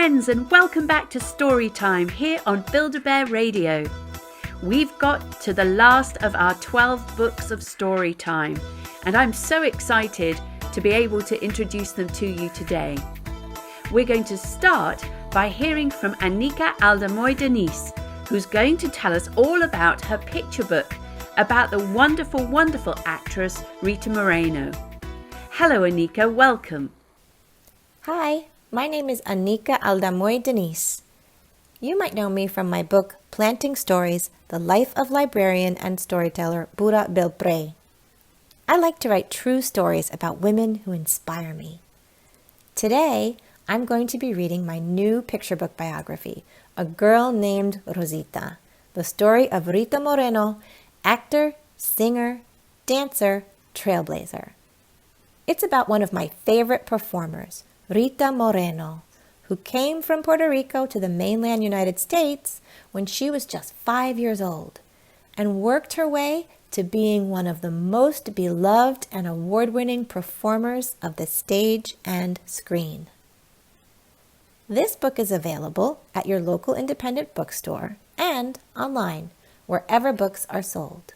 friends, and welcome back to Storytime here on Build-A-Bear Radio. We've got to the last of our 12 books of Storytime, and I'm so excited to be able to introduce them to you today. We're going to start by hearing from Anika Aldamuy Denise, who's going to tell us all about her picture book about the wonderful, wonderful actress Rita Moreno. Hello Anika, welcome. Hi, my name is Anika Aldamuy Denise. You might know me from my book, Planting Stories, The Life of Librarian and Storyteller Bura Belpré. I like to write true stories about women who inspire me. Today, I'm going to be reading my new picture book biography, A Girl Named Rosita, the story of Rita Moreno, actor, singer, dancer, trailblazer. It's about one of my favorite performers, Rita Moreno, who came from Puerto Rico to the mainland United States when she was just 5 years old and worked her way to being one of the most beloved and award-winning performers of the stage and screen. This book is available at your local independent bookstore and online, wherever books are sold.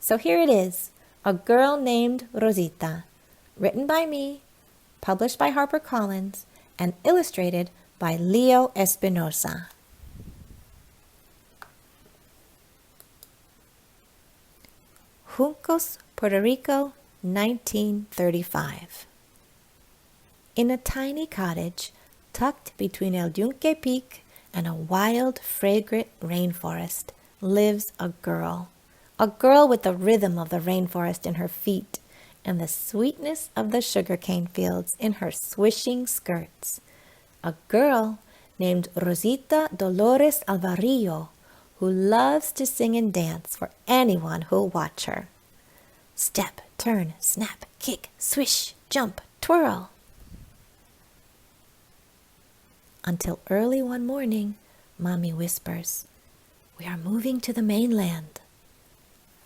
So here it is, A Girl Named Rosita, written by me, published by HarperCollins, and illustrated by Leo Espinosa. Juncos, Puerto Rico, 1935. In a tiny cottage tucked between El Yunque Peak and a wild, fragrant rainforest, lives a girl with the rhythm of the rainforest in her feet and the sweetness of the sugarcane fields in her swishing skirts. A girl named Rosita Dolores Alvarillo, who loves to sing and dance for anyone who'll watch her. Step, turn, snap, kick, swish, jump, twirl. Until early one morning, Mommy whispers, "We are moving to the mainland."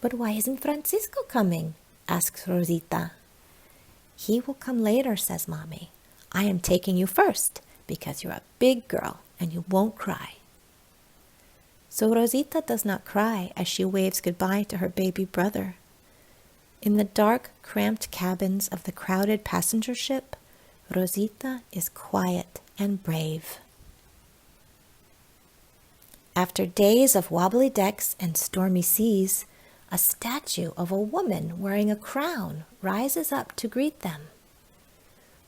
"But why isn't Francisco coming?" asks Rosita. "He will come later," says Mommy. "I am taking you first because you're a big girl and you won't cry." So Rosita does not cry as she waves goodbye to her baby brother. In the dark, cramped cabins of the crowded passenger ship, Rosita is quiet and brave. After days of wobbly decks and stormy seas, a statue of a woman wearing a crown rises up to greet them.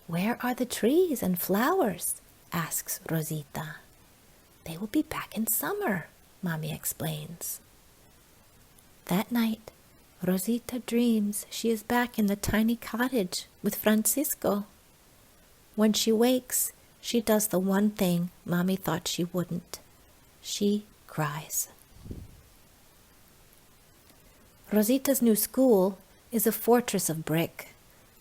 "Where are the trees and flowers?" asks Rosita. "They will be back in summer," Mommy explains. That night, Rosita dreams she is back in the tiny cottage with Francisco. When she wakes, she does the one thing Mommy thought she wouldn't. She cries. Rosita's new school is a fortress of brick,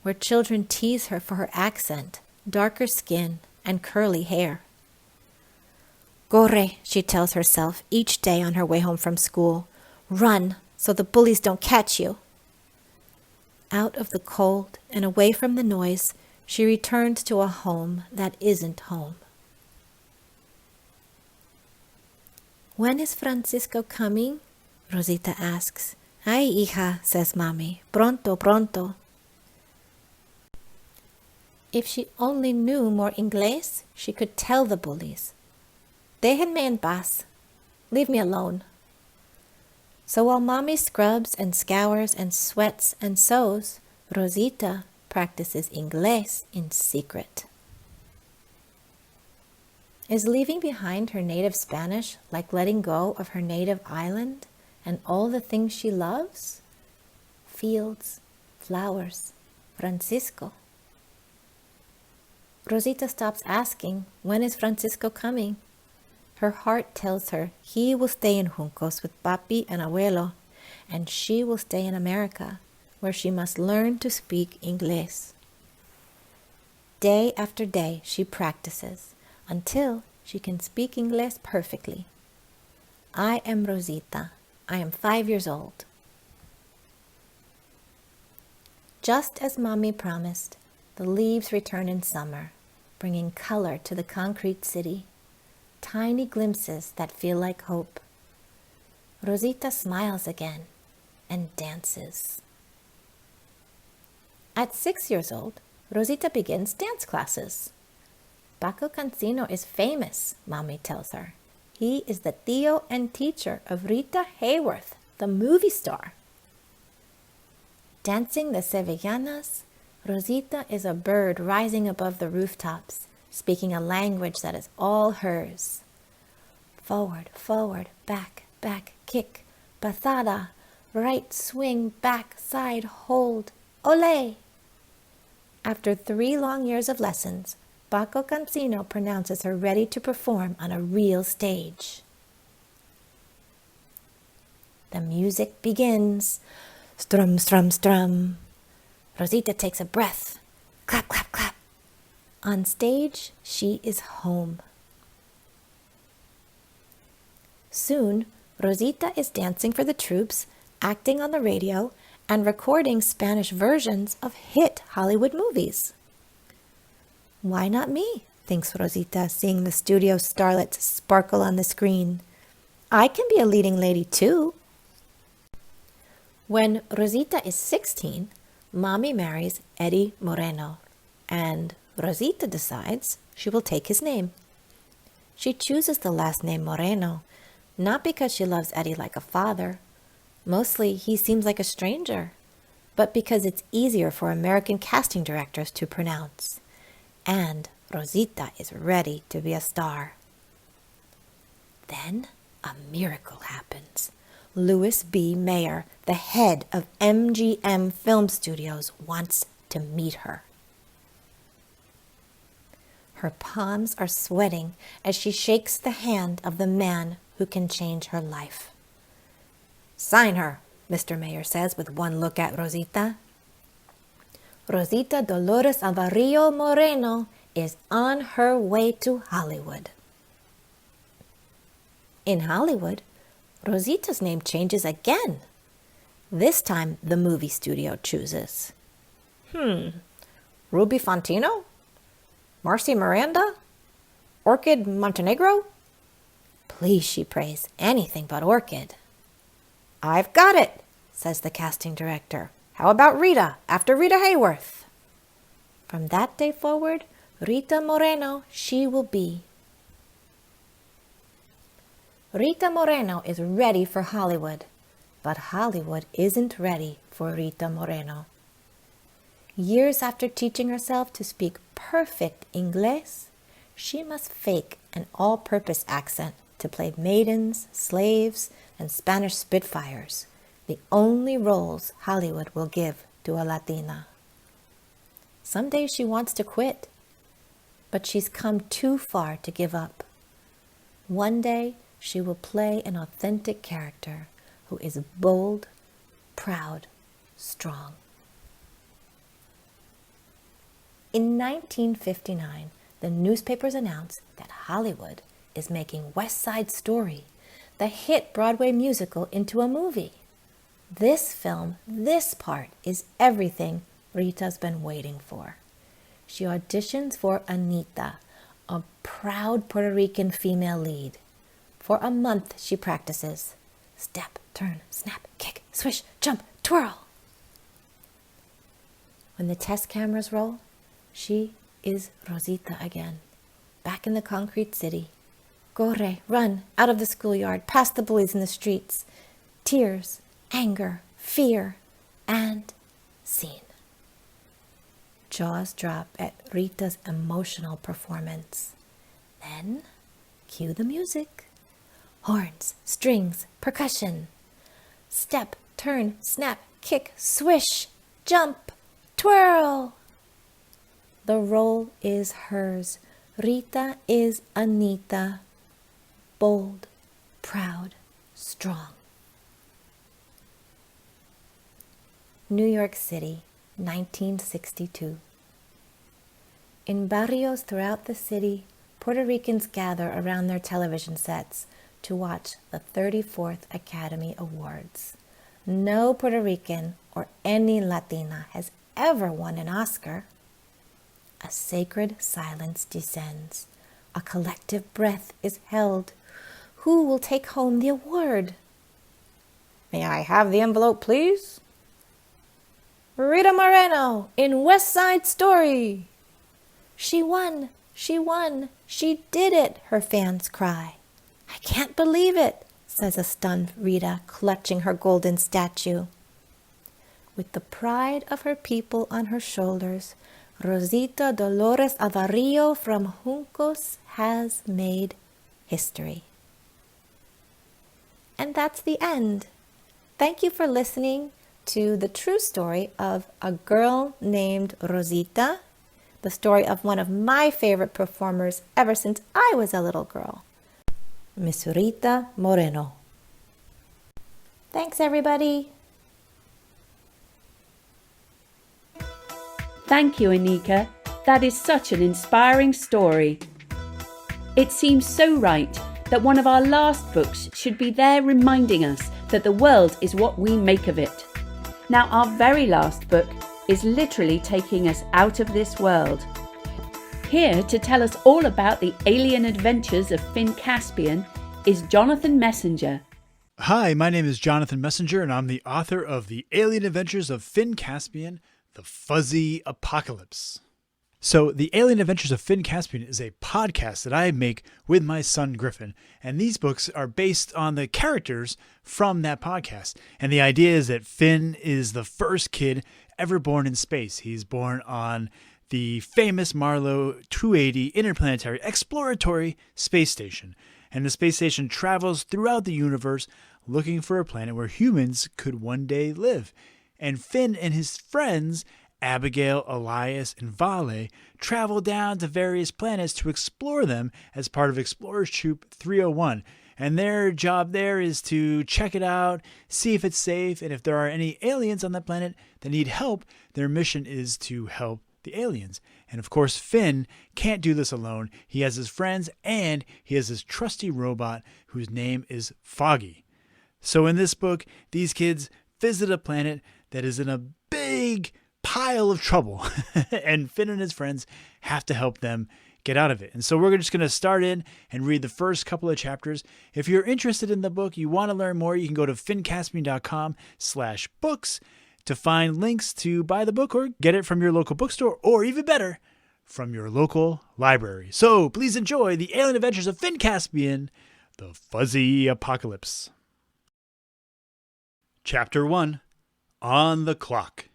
where children tease her for her accent, darker skin, and curly hair. "Corre," she tells herself each day on her way home from school. "Run, so the bullies don't catch you." Out of the cold and away from the noise, she returns to a home that isn't home. "When is Francisco coming?" Rosita asks. "Ay, hija," says Mommy. "Pronto, pronto." If she only knew more Inglés, she could tell the bullies, "Déjenme en paz. Leave me alone." So while Mommy scrubs and scours and sweats and sews, Rosita practices Inglés in secret. Is leaving behind her native Spanish like letting go of her native island and all the things she loves? Fields, flowers, Francisco. Rosita stops asking, "When is Francisco coming?" Her heart tells her he will stay in Juncos with Papi and Abuelo, and she will stay in America, where she must learn to speak Inglés. Day after day she practices until she can speak Inglés perfectly. I am Rosita. I am 5 years old. Just as Mommy promised, the leaves return in summer, bringing color to the concrete city, tiny glimpses that feel like hope. Rosita smiles again and dances. At 6 years old, Rosita begins dance classes. Paco Cancino is famous, Mommy tells her. He is the tío and teacher of Rita Hayworth, the movie star. Dancing the Sevillanas, Rosita is a bird rising above the rooftops, speaking a language that is all hers. Forward, forward, back, back, kick, pasada, right swing, back, side, hold, ole! After 3 long years of lessons, Paco Cancino pronounces her ready to perform on a real stage. The music begins. Strum, strum, strum. Rosita takes a breath. Clap, clap, clap. On stage, she is home. Soon, Rosita is dancing for the troops, acting on the radio, and recording Spanish versions of hit Hollywood movies. Why not me? Thinks Rosita, seeing the studio starlets sparkle on the screen. I can be a leading lady too. When Rosita is 16, Mommy marries Eddie Moreno, and Rosita decides she will take his name. She chooses the last name Moreno, not because she loves Eddie like a father. Mostly he seems like a stranger, but because it's easier for American casting directors to pronounce. And Rosita is ready to be a star. Then a miracle happens. Louis B. Mayer, the head of MGM Film Studios, wants to meet her. Her palms are sweating as she shakes the hand of the man who can change her life. Sign her, Mr. Mayer says with one look at Rosita. Rosita Dolores Alvarillo Moreno is on her way to Hollywood. In Hollywood, Rosita's name changes again. This time the movie studio chooses. Ruby Fontino? Marcy Miranda? Orchid Montenegro? Please, she prays, anything but Orchid. I've got it, says the casting director. How about Rita, after Rita Hayworth? From that day forward, Rita Moreno she will be. Rita Moreno is ready for Hollywood, but Hollywood isn't ready for Rita Moreno. Years after teaching herself to speak perfect Inglés, she must fake an all-purpose accent to play maidens, slaves, and Spanish Spitfires, the only roles Hollywood will give to a Latina. Some days she wants to quit, but she's come too far to give up. One day she will play an authentic character who is bold, proud, strong. In 1959, the newspapers announced that Hollywood is making West Side Story, the hit Broadway musical, into a movie. This film, this part, is everything Rita's been waiting for. She auditions for Anita, a proud Puerto Rican female lead. For a month she practices. Step, turn, snap, kick, swish, jump, twirl. When the test cameras roll, she is Rosita again, back in the concrete city. Corre, run, out of the schoolyard, past the bullies in the streets. Tears, anger, fear, and scene. Jaws drop at Rita's emotional performance. Then, cue the music. Horns, strings, percussion. Step, turn, snap, kick, swish, jump, twirl. The role is hers. Rita is Anita. Bold, proud, strong. New York City, 1962. In barrios throughout the city, Puerto Ricans gather around their television sets to watch the 34th Academy Awards. No Puerto Rican or any Latina has ever won an Oscar. A sacred silence descends. A collective breath is held. Who will take home the award? May I have the envelope, please? Rita Moreno in West Side Story. She won, she won, she did it, her fans cry. I can't believe it, says a stunned Rita, clutching her golden statue. With the pride of her people on her shoulders, Rosita Dolores Avarillo from Juncos has made history. And that's the end. Thank you for listening to the true story of a girl named Rosita, the story of one of my favorite performers ever since I was a little girl, Miss Rita Moreno. Thanks, everybody. Thank you, Anika. That is such an inspiring story. It seems so right that one of our last books should be there reminding us that the world is what we make of it. Now, our very last book is literally taking us out of this world. Here to tell us all about the alien adventures of Finn Caspian is Jonathan Messenger. Hi, my name is Jonathan Messenger, and I'm the author of The Alien Adventures of Finn Caspian, The Fuzzy Apocalypse. So, The Alien Adventures of Finn Caspian is a podcast that I make with my son Griffin, and these books are based on the characters from that podcast. And the idea is that Finn is the first kid ever born in space. He's born on the famous Marlow 280 Interplanetary Exploratory Space Station. And the space station travels throughout the universe looking for a planet where humans could one day live. And Finn and his friends, Abigail, Elias, and Vale, travel down to various planets to explore them as part of Explorers Troop 301. And their job there is to check it out, see if it's safe, and if there are any aliens on that planet that need help, their mission is to help the aliens. And of course, Finn can't do this alone. He has his friends, and he has his trusty robot whose name is Foggy. So in this book, these kids visit a planet that is in a big pile of trouble, and Finn and his friends have to help them get out of it. And so we're just going to start in and read the first couple of chapters. If you're interested in the book, you want to learn more, you can go to finncaspian.com/books to find links to buy the book or get it from your local bookstore, or even better, from your local library. So please enjoy The Alien Adventures of Finn Caspian, The Fuzzy Apocalypse. Chapter 1, On the Clock.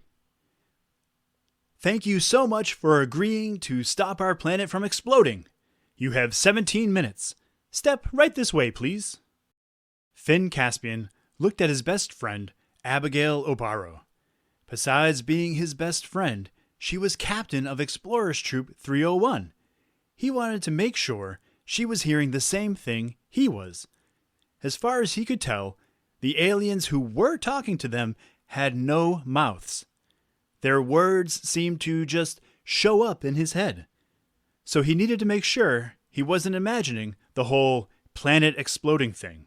Thank you so much for agreeing to stop our planet from exploding. You have 17 minutes. Step right this way, please. Finn Caspian looked at his best friend, Abigail Obaro. Besides being his best friend, she was captain of Explorers Troop 301. He wanted to make sure she was hearing the same thing he was. As far as he could tell, the aliens who were talking to them had no mouths. Their words seemed to just show up in his head. So he needed to make sure he wasn't imagining the whole planet exploding thing.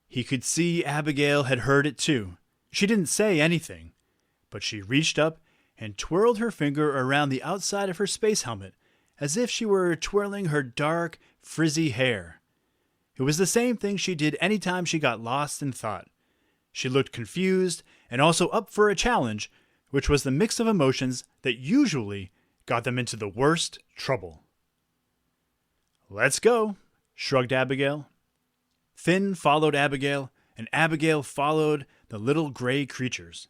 He could see Abigail had heard it too. She didn't say anything, but she reached up and twirled her finger around the outside of her space helmet as if she were twirling her dark, frizzy hair. It was the same thing she did anytime she got lost in thought. She looked confused and also up for a challenge, which was the mix of emotions that usually got them into the worst trouble. "Let's go," shrugged Abigail. Finn followed Abigail, and Abigail followed the little gray creatures.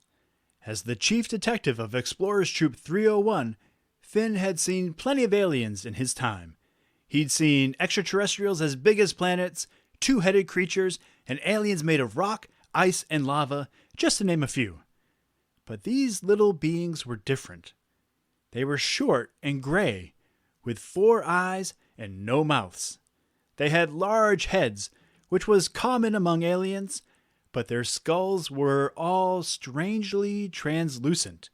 As the chief detective of Explorers Troop 301, Finn had seen plenty of aliens in his time. He'd seen extraterrestrials as big as planets, two-headed creatures, and aliens made of rock, ice, and lava, just to name a few. But these little beings were different. They were short and gray, with 4 eyes and no mouths. They had large heads, which was common among aliens, but their skulls were all strangely translucent.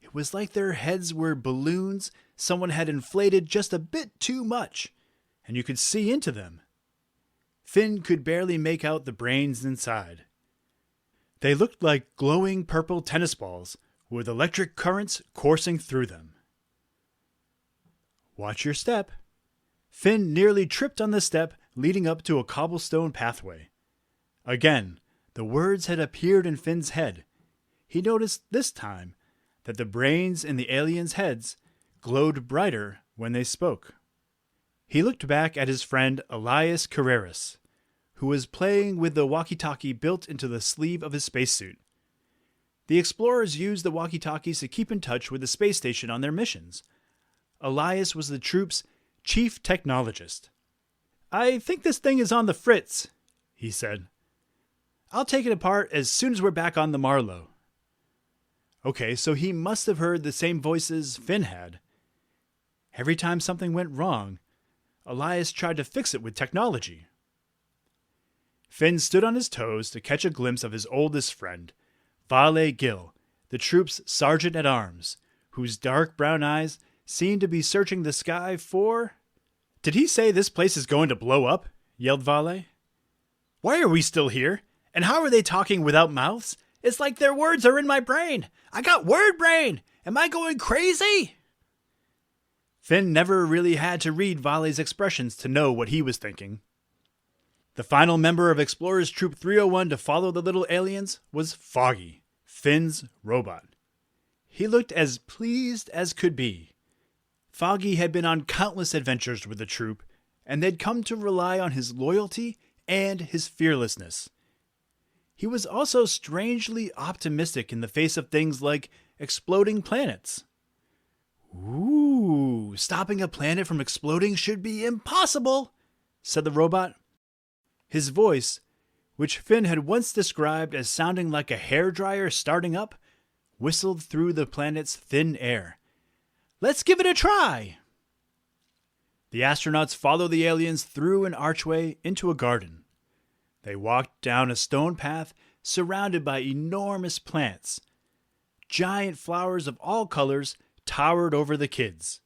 It was like their heads were balloons someone had inflated just a bit too much, and you could see into them. Finn could barely make out the brains inside. They looked like glowing purple tennis balls with electric currents coursing through them. Watch your step. Finn nearly tripped on the step leading up to a cobblestone pathway. Again, the words had appeared in Finn's head. He noticed this time that the brains in the aliens' heads glowed brighter when they spoke. He looked back at his friend Elias Carreras, who was playing with the walkie-talkie built into the sleeve of his spacesuit. The explorers used the walkie-talkies to keep in touch with the space station on their missions. Elias was the troop's chief technologist. "I think this thing is on the fritz," he said. "I'll take it apart as soon as we're back on the Marlow." Okay, so he must have heard the same voices Finn had. Every time something went wrong, Elias tried to fix it with technology. Finn stood on his toes to catch a glimpse of his oldest friend, Vale Gill, the troop's sergeant-at-arms, whose dark brown eyes seemed to be searching the sky for... "Did he say this place is going to blow up?" yelled Vale. "Why are we still here? And how are they talking without mouths? It's like their words are in my brain. I got word brain. Am I going crazy?" Finn never really had to read Vale's expressions to know what he was thinking. The final member of Explorers Troop 301 to follow the little aliens was Foggy, Finn's robot. He looked as pleased as could be. Foggy had been on countless adventures with the troop, and they'd come to rely on his loyalty and his fearlessness. He was also strangely optimistic in the face of things like exploding planets. "Ooh, stopping a planet from exploding should be impossible," said the robot. His voice, which Finn had once described as sounding like a hairdryer starting up, whistled through the planet's thin air. "Let's give it a try!" The astronauts followed the aliens through an archway into a garden. They walked down a stone path surrounded by enormous plants. Giant flowers of all colors towered over the kids.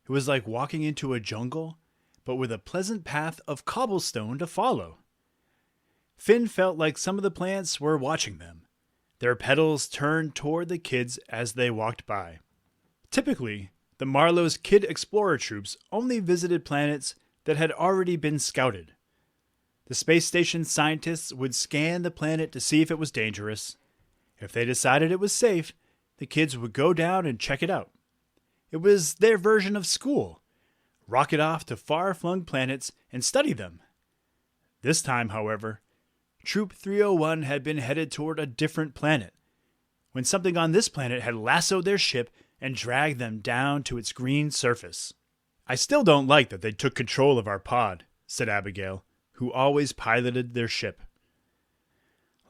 It was like walking into a jungle, but with a pleasant path of cobblestone to follow. Finn felt like some of the plants were watching them, their petals turned toward the kids as they walked by. Typically, the Marlow's Kid Explorer troops only visited planets that had already been scouted. The space station scientists would scan the planet to see if it was dangerous. If they decided it was safe, the kids would go down and check it out. It was their version of school. Rocket off to far-flung planets and study them. This time, however, Troop 301 had been headed toward a different planet, when something on this planet had lassoed their ship and dragged them down to its green surface. "I still don't like that they took control of our pod," said Abigail, who always piloted their ship.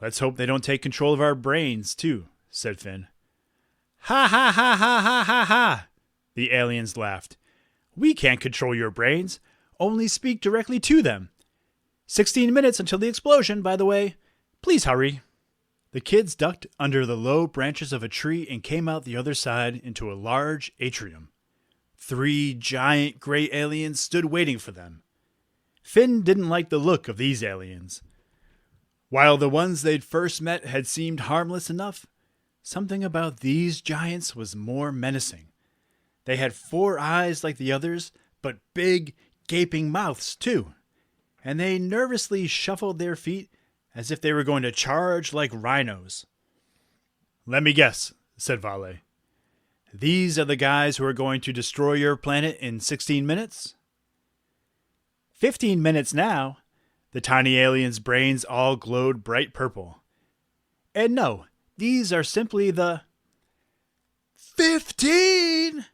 "Let's hope they don't take control of our brains, too," said Finn. "Ha ha ha ha ha ha ha!" The aliens laughed. "We can't control your brains, only speak directly to them. 16 minutes until the explosion, by the way. Please hurry." The kids ducked under the low branches of a tree and came out the other side into a large atrium. 3 giant gray aliens stood waiting for them. Finn didn't like the look of these aliens. While the ones they'd first met had seemed harmless enough, something about these giants was more menacing. They had 4 eyes like the others, but big, gaping mouths too, and they nervously shuffled their feet as if they were going to charge like rhinos. "Let me guess," said Vale. "These are the guys who are going to destroy your planet in 16 minutes? 15 minutes now." The tiny aliens' brains all glowed bright purple. "And no, these are simply the..." 15!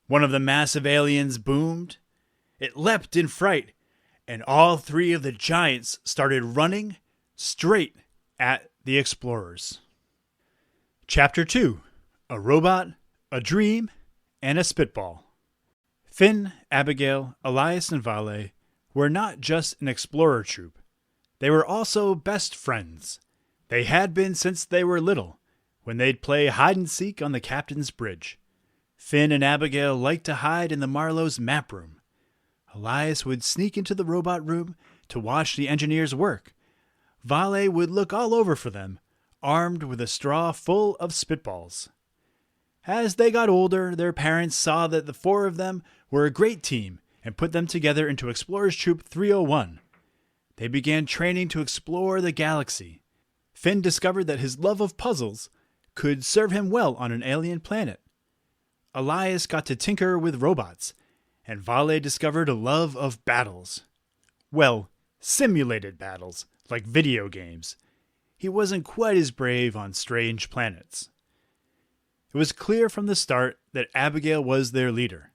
One of the massive aliens boomed. It leapt in fright, and all 3 of the giants started running straight at the explorers. Chapter 2. A Robot, a Dream, and a Spitball. Finn, Abigail, Elias, and Vale were not just an explorer troop. They were also best friends. They had been since they were little, when they'd play hide-and-seek on the captain's bridge. Finn and Abigail liked to hide in the Marlow's map room. Elias would sneak into the robot room to watch the engineers work. Vale would look all over for them, armed with a straw full of spitballs. As they got older, their parents saw that the four of them were a great team and put them together into Explorers Troop 301. They began training to explore the galaxy. Finn discovered that his love of puzzles could serve him well on an alien planet. Elias got to tinker with robots, and Vale discovered a love of battles. Well, simulated battles, like video games. He wasn't quite as brave on strange planets. It was clear from the start that Abigail was their leader.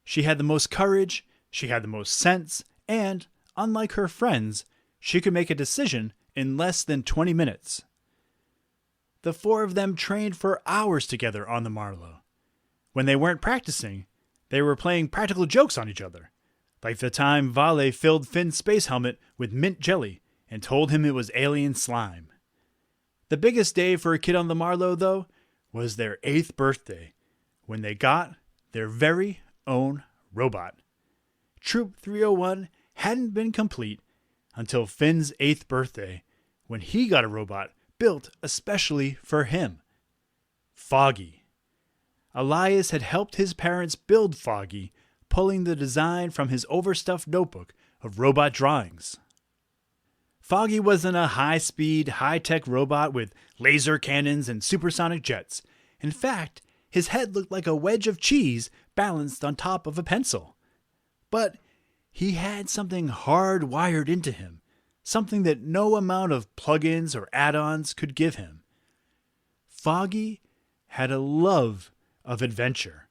She had the most courage, she had the most sense, and, unlike her friends, she could make a decision in less than 20 minutes. The four of them trained for hours together on the Marlow. When they weren't practicing, they were playing practical jokes on each other, like the time Vale filled Finn's space helmet with mint jelly and told him it was alien slime. The biggest day for a kid on the Marlow, though, was their 8th birthday, when they got their very own robot. Troop 301 hadn't been complete until Finn's 8th birthday, when he got a robot built especially for him. Foggy. Elias had helped his parents build Foggy, pulling the design from his overstuffed notebook of robot drawings. Foggy wasn't a high-speed, high-tech robot with laser cannons and supersonic jets. In fact, his head looked like a wedge of cheese balanced on top of a pencil. But he had something hardwired into him, something that no amount of plugins or add-ons could give him. Foggy had a love of adventure,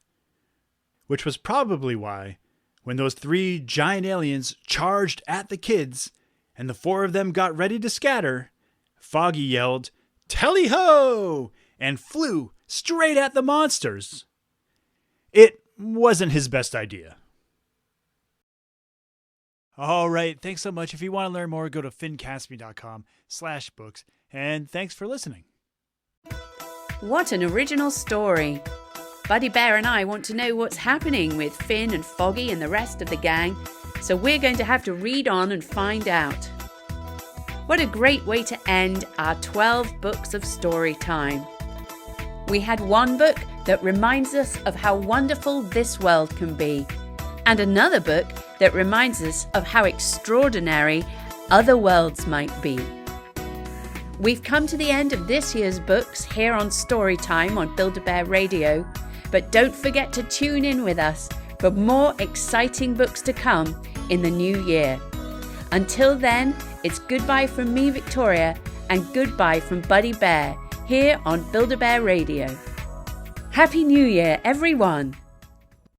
which was probably why, when those 3 giant aliens charged at the kids and the 4 of them got ready to scatter, Foggy yelled, "Tally-ho!" and flew straight at the monsters. It wasn't his best idea. All right, thanks so much. If you want to learn more, go to finncaspian.com/books, and thanks for listening. What an original story. Buddy Bear and I want to know what's happening with Finn and Foggy and the rest of the gang, so we're going to have to read on and find out. What a great way to end our 12 books of story time. We had one book that reminds us of how wonderful this world can be, and another book that reminds us of how extraordinary other worlds might be. We've come to the end of this year's books here on Storytime on Build-A-Bear Radio, but don't forget to tune in with us for more exciting books to come in the new year. Until then, it's goodbye from me, Victoria, and goodbye from Buddy Bear here on Build-A-Bear Radio. Happy New Year, everyone!